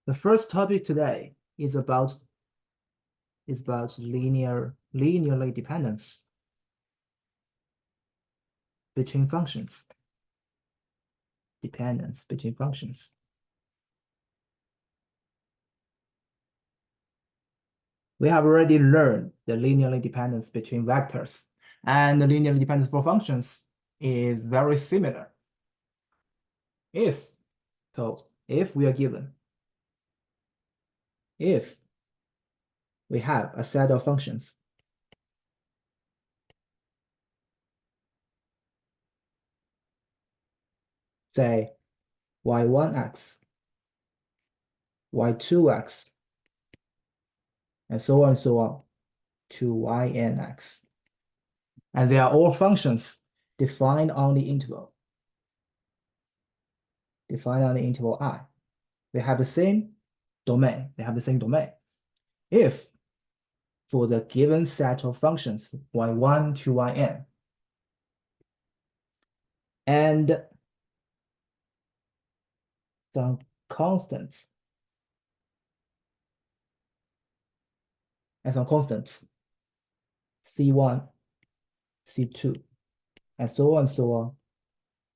The first topic today is about linearly dependence between functions. Dependence between functions. We have already learned the linearly dependence between vectors, and the linear dependence for functions is very similar. If we are given, if we have a set of functions say y1x, y2x, and so on to ynx. And they are all functions defined on the interval. I. They have the same domain. If for the given set of functions y1 to yn, and some constants, c1, c2, and so on,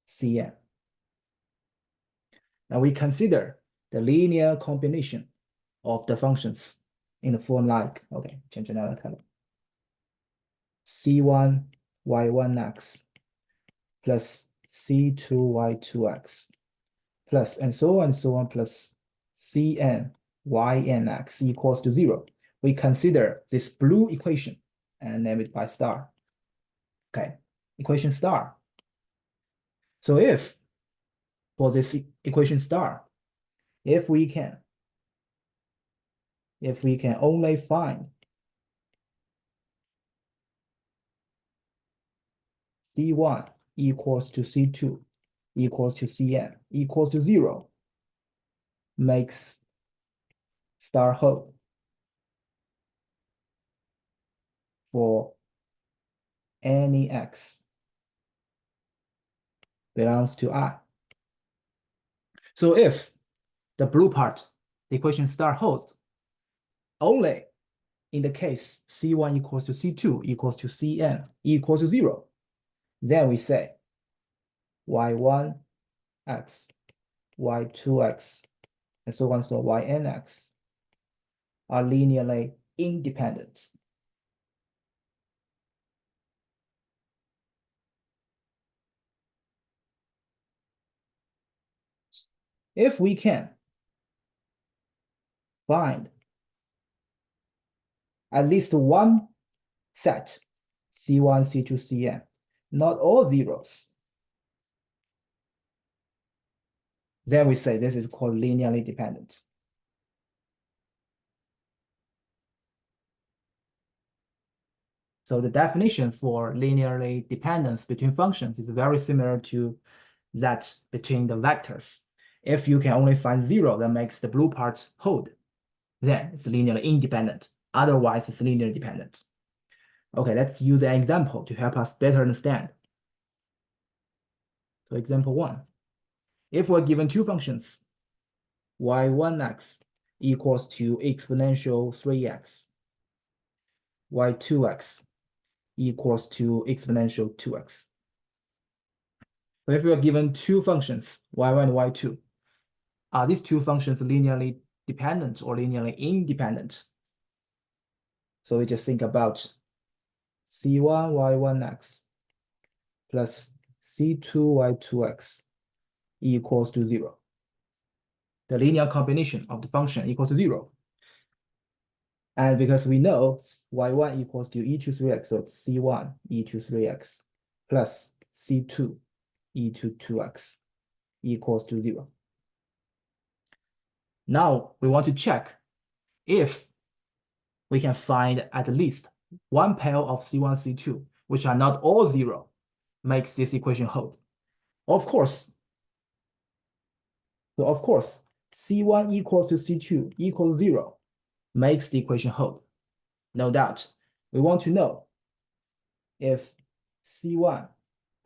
cn. Now we consider the linear combination of the functions in the form like, okay, change another color. c1 y1x plus c2 y2x plus and so on plus cn ynx equals to 0. We consider this blue equation and name it by star. Okay, equation star. So if for this equation star, if we can only find c1 equals to c2 equals to cn equals to 0, makes star hold for any x belongs to I. So if the blue part, the equation star holds only in the case c1 equals to c2 equals to cn equals to 0, then we say y1x, y2x, and so on, so ynx are linearly independent. If we can find at least one set c1, c2, cn, not all zeros, then we say this is called linearly dependent. So the definition for linearly dependence between functions is very similar to that between the vectors. If you can only find 0 that makes the blue part hold, then it's linearly independent. Otherwise, it's linearly dependent. Okay, let's use an example to help us better understand. So example 1. If we're given two functions, y1x equals to exponential 3x, y2x equals to exponential 2x. So if we are given two functions, y1 and y2, are these two functions linearly dependent or linearly independent? So we just think about c1 y1x plus c2 y2x equals to 0. The linear combination of the function equals to 0. And because we know y1 equals to e to 3x, so it's c1 e to 3x plus c2 e to 2x equals to 0. Now we want to check if we can find at least one pair of c1, c2, which are not all 0, makes this equation hold. Of course, c1 equals to c2 equals 0 makes the equation hold. No doubt. We want to know if c1,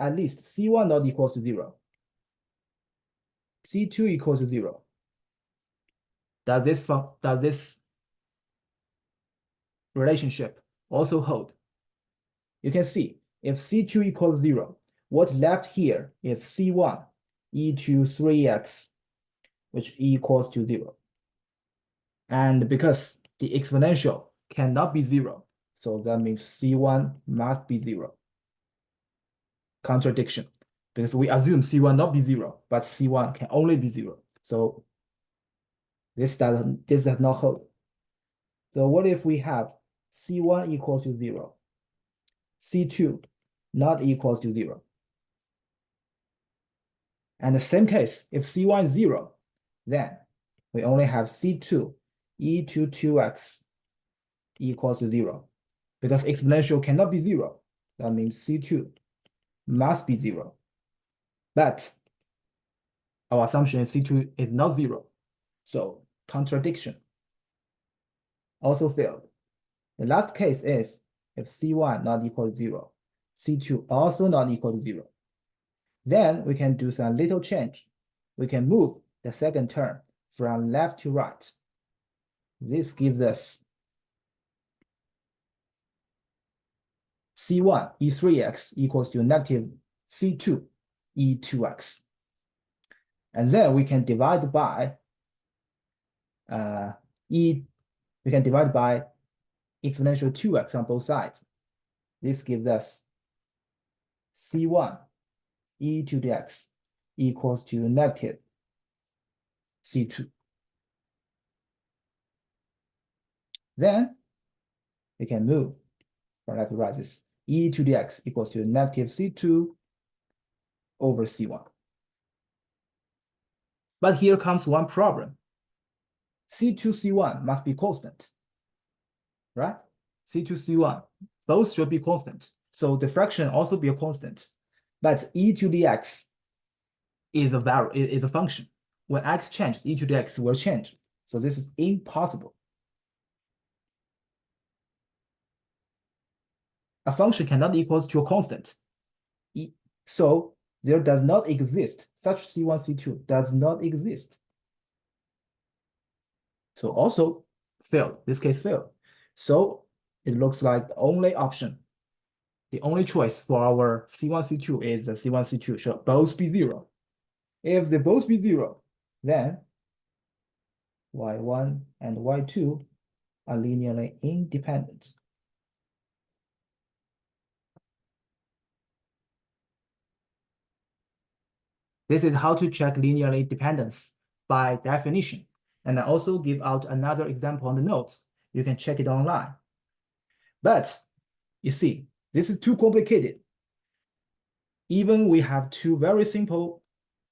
at least c1 not equals to 0, c2 equals to 0, does this relationship also hold? You can see if C2 equals 0, what's left here is C1 e to 3x, which equals to 0. And because the exponential cannot be 0, so that means C1 must be 0. Contradiction, because we assume C1 not be 0, but C1 can only be 0. So this does not hold. So what if we have C1 equals to 0, C2 not equals to 0? And the same case, if C1 is 0, then we only have C2 e to 2x equals to 0. Because exponential cannot be 0, that means C2 must be 0. But our assumption is C2 is not 0. So contradiction also failed. The last case is if C1 not equal to 0, C2 also not equal to 0. Then we can do some little change. We can move the second term from left to right. This gives us C1 e3x equals to negative C2 e2x. And then we can divide by exponential 2x on both sides. This gives us C1 e to the x equals to negative C2. Then we can move from left to right. This e to the x equals to negative C2 over C1. But here comes one problem. C2, C1 must be constant, right? C2, C1, both should be constant. So the fraction also be a constant. But e to the x is a function. When x changes, e to the x will change. So this is impossible. A function cannot equal to a constant. So there does not exist, such C1, C2 does not exist. So also failed, this case failed. So it looks like the only option, the only choice for our C1, C2 is the C1, C2 should both be 0. If they both be 0, then y1 and y2 are linearly independent. This is how to check linearly dependence by definition. And I also give out another example on the notes. You can check it online. But you see, this is too complicated. Even we have two very simple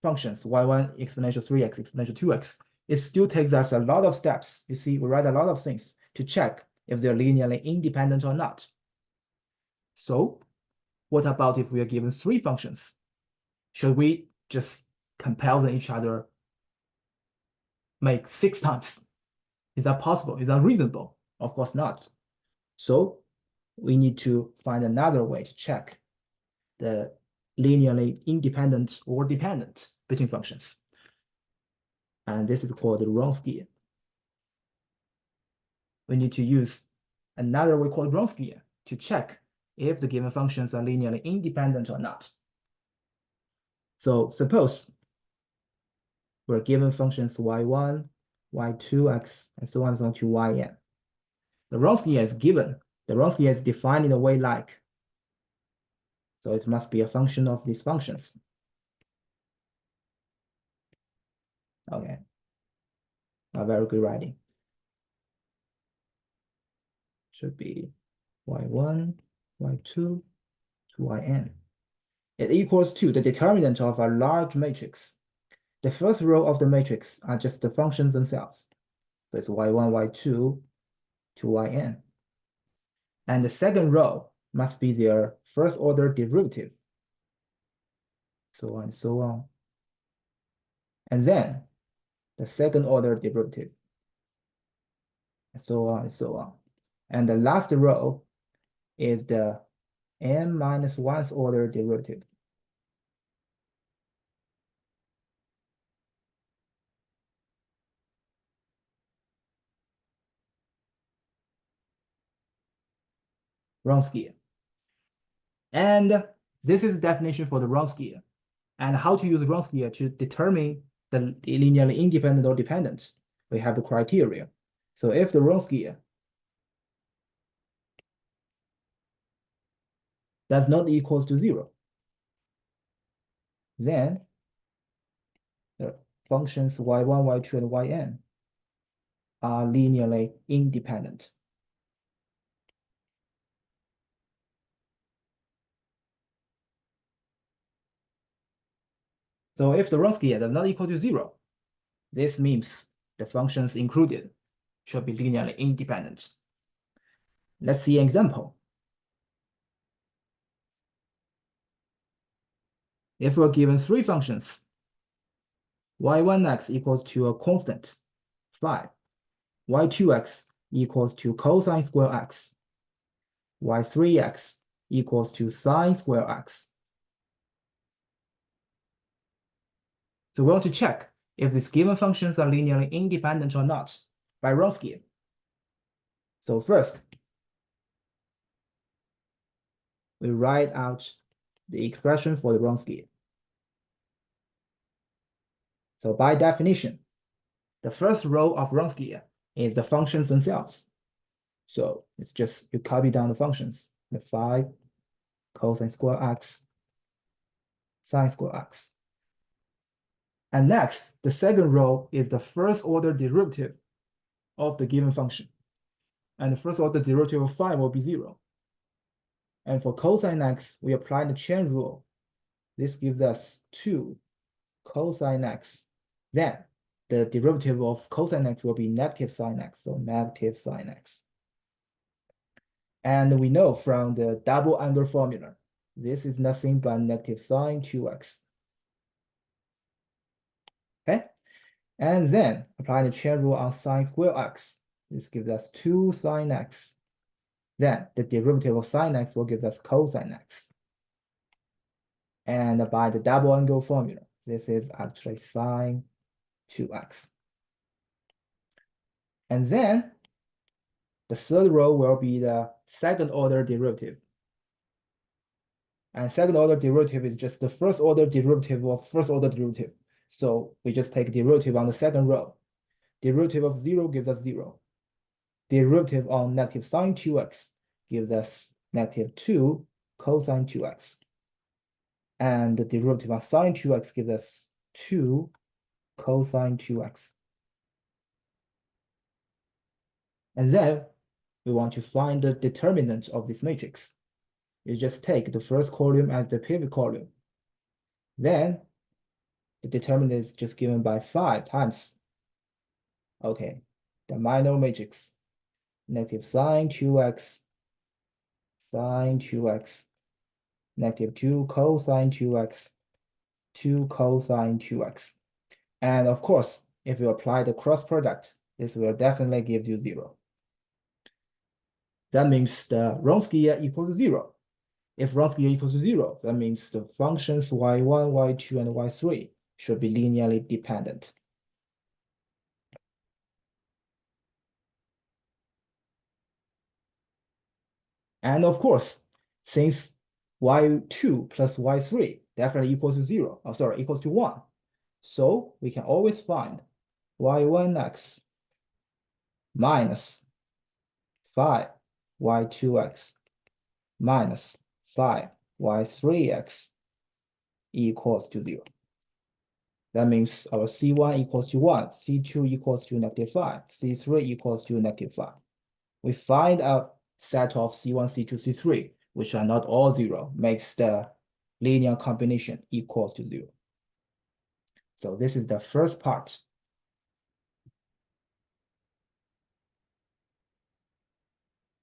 functions, y1 exponential 3x, exponential 2x, it still takes us a lot of steps. You see, we write a lot of things to check if they're linearly independent or not. So what about if we are given three functions? Should we just compare them each other, make 6 times? Is that possible? Is that reasonable? Of course not. So we need to find another way to check the linearly independent or dependent between functions. And this is called the Wronskian. We need to use another way called Wronskian to check if the given functions are linearly independent or not. So suppose we're given functions y1, y2x, and so on and so on to yn. The Wronskian is given. The Wronskian is defined in a way like. So it must be a function of these functions. Okay. A very good writing. Should be y1, y2 to yn. It equals to the determinant of a large matrix. The first row of the matrix are just the functions themselves. So it's y1, y2 to yn. And the second row must be their first order derivative. So on and so on. And then the second order derivative. And so on and so on. And the last row is the n minus 1th order derivative. Wronski. And this is the definition for the Wronski. And how to use Wronski to determine the linearly independent or dependent. We have the criteria. So if the Wronski does not equals to 0, then the functions y1, y2, and yn are linearly independent. So if the Wronski does not equal to 0, this means the functions included should be linearly independent. Let's see an example. If we're given 3 functions, y1x equals to a constant 5, y2x equals to cosine square x, y3x equals to sine square x. So we want to check if these given functions are linearly independent or not by Wronski. So first, we write out the expression for the Wronski. So by definition, the first row of Wronski is the functions themselves. So it's just you copy down the functions, the 5 cosine square x, sine square x. And next, the second row is the first order derivative of the given function. And the first order derivative of 5 will be 0. And for cosine x, we apply the chain rule. This gives us 2 cosine x. Then the derivative of cosine x will be negative sine x, so negative sine x. And we know from the double angle formula, this is nothing but negative sine 2x. Okay, and then apply the chain rule on sine square x. This gives us 2 sine x. Then the derivative of sine x will give us cosine x. And by the double angle formula, this is actually sine 2x. And then the third row will be the second order derivative. And second order derivative is just the first order derivative of first order derivative. So we just take derivative on the second row. Derivative of 0 gives us 0. Derivative on negative sine 2x gives us negative 2 cosine 2x. And the derivative on sine 2x gives us 2 cosine 2x. And then we want to find the determinant of this matrix. You just take the first column as the pivot column. Then the determinant is just given by 5 times, okay, the minor matrix, negative sine 2x, negative 2 cosine 2x, 2 cosine 2x. And of course, if you apply the cross product, this will definitely give you 0. That means the Wronski equals to 0. If Wronski equals to 0, that means the functions y1, y2, and y3 should be linearly dependent. And of course, since y2 plus y3 definitely equals to 0, equals to 1. So we can always find y1x minus 5 y2x minus 5 y3x equals to 0. That means our C1 equals to 1, C2 equals to negative 5, C3 equals to negative 5. We find a set of C1, C2, C3, which are not all 0, makes the linear combination equals to 0. So this is the first part